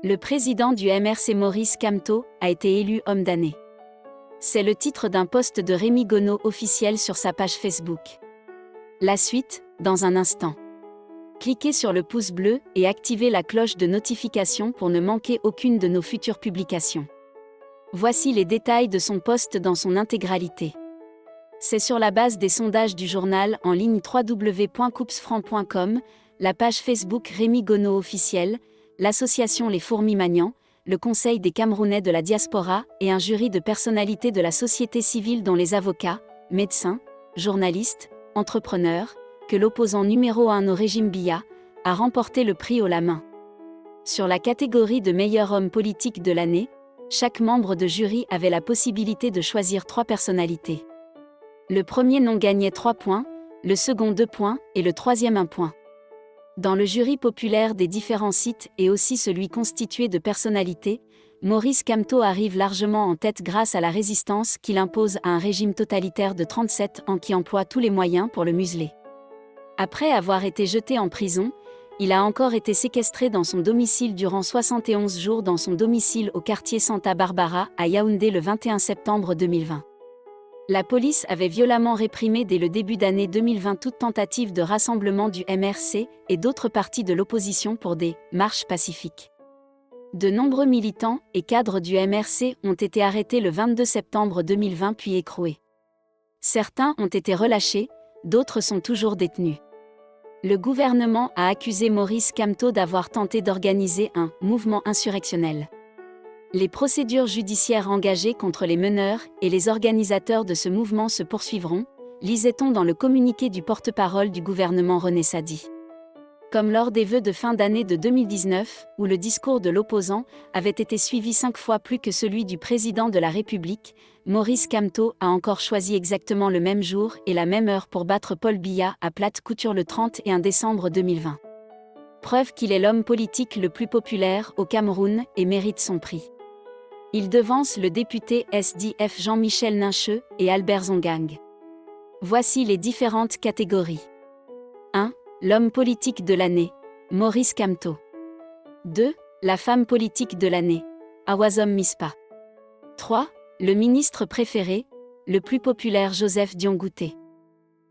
Le président du MRC Maurice Kamto a été élu homme d'année. C'est le titre d'un post de Rémi Gonod officiel sur sa page Facebook. La suite, dans un instant. Cliquez sur le pouce bleu et activez la cloche de notification pour ne manquer aucune de nos futures publications. Voici les détails de son post dans son intégralité. C'est sur la base des sondages du journal en ligne www.coupsfranc.com, la page Facebook Rémi Gonod officiel, l'association Les Fourmis Magnans, le Conseil des Camerounais de la diaspora et un jury de personnalités de la société civile dont les avocats, médecins, journalistes, entrepreneurs, que l'opposant numéro 1 au régime Biya a remporté le prix haut la main. Sur la catégorie de meilleur homme politique de l'année, chaque membre de jury avait la possibilité de choisir 3 personnalités. Le premier nom gagnait 3 points, le second 2 points et le troisième 1 point. Dans le jury populaire des différents sites et aussi celui constitué de personnalités, Maurice Kamto arrive largement en tête grâce à la résistance qu'il impose à un régime totalitaire de 37 ans qui emploie tous les moyens pour le museler. Après avoir été jeté en prison, il a encore été séquestré dans son domicile durant 71 jours dans son domicile au quartier Santa Barbara à Yaoundé le 21 septembre 2020. La police avait violemment réprimé dès le début d'année 2020 toute tentative de rassemblement du MRC et d'autres partis de l'opposition pour des marches pacifiques. De nombreux militants et cadres du MRC ont été arrêtés le 22 septembre 2020 puis écroués. Certains ont été relâchés, d'autres sont toujours détenus. Le gouvernement a accusé Maurice Kamto d'avoir tenté d'organiser un mouvement insurrectionnel. Les procédures judiciaires engagées contre les meneurs et les organisateurs de ce mouvement se poursuivront, lisait-on dans le communiqué du porte-parole du gouvernement René Sadi. Comme lors des vœux de fin d'année de 2019, où le discours de l'opposant avait été suivi 5 fois plus que celui du président de la République, Maurice Kamto a encore choisi exactement le même jour et la même heure pour battre Paul Biya à plate couture le 31 décembre 2020. Preuve qu'il est l'homme politique le plus populaire au Cameroun et mérite son prix. Il devance le député SDF Jean-Michel Nincheux et Albert Zongang. Voici les différentes catégories. 1. L'homme politique de l'année, Maurice Kamto. 2. La femme politique de l'année, Awazom Mispa. 3. Le ministre préféré, le plus populaire Joseph Diongouté.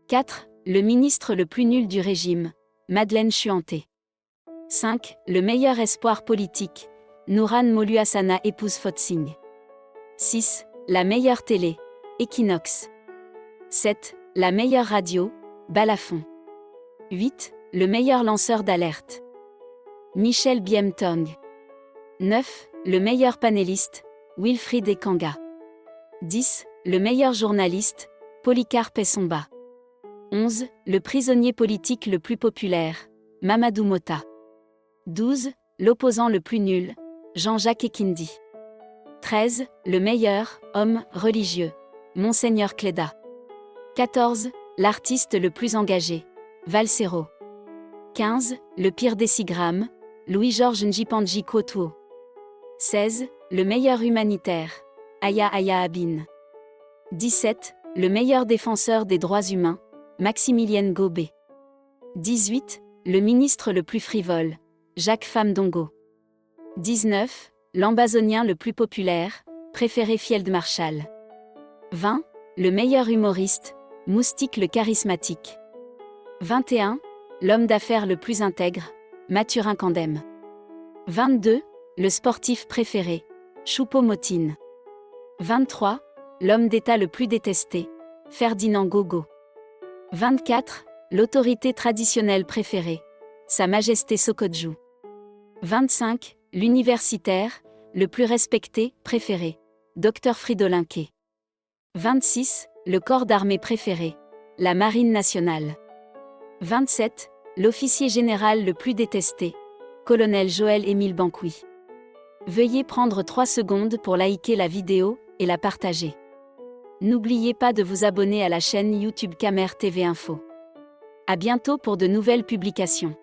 4. Le ministre le plus nul du régime, Madeleine Chuanté. 5. Le meilleur espoir politique, Nouran Moluassana épouse Fotsing. 6. La meilleure télé, Equinox. 7. La meilleure radio, Balafon. 8. Le meilleur lanceur d'alerte, Michel Biemtong. 9. Le meilleur panéliste, Wilfried Ekanga. 10. Le meilleur journaliste, Polycarpe Essomba. 11. Le prisonnier politique le plus populaire, Mamadou Mota. 12. L'opposant le plus nul, Jean-Jacques Ekindi. 13. Le meilleur homme religieux, Monseigneur Cléda. 14. L'artiste le plus engagé, Valsero. 15. Le pire décigramme, Louis-Georges Njipanji Kwotuo. 16. Le meilleur humanitaire, Aya Aya Abin. 17. Le meilleur défenseur des droits humains, Maximilienne Gobé. 18. Le ministre le plus frivole, Jacques Famdongo. 19. L'ambazonien le plus populaire, préféré Fieldmarshal. 20. Le meilleur humoriste, Moustique le charismatique. 21. L'homme d'affaires le plus intègre, Mathurin Candem. 22. Le sportif préféré, Choupo-Moting. 23. L'homme d'État le plus détesté, Ferdinand Gogo. 24. L'autorité traditionnelle préférée, Sa Majesté Sokodjou. 25. L'universitaire, le plus respecté, préféré, Dr Fridolinké. 26. Le corps d'armée préféré, la Marine nationale. 27. L'officier général le plus détesté, Colonel Joël-Émile Banqui. Veuillez prendre 3 secondes pour liker la vidéo et la partager. N'oubliez pas de vous abonner à la chaîne YouTube Camer TV Info. À bientôt pour de nouvelles publications.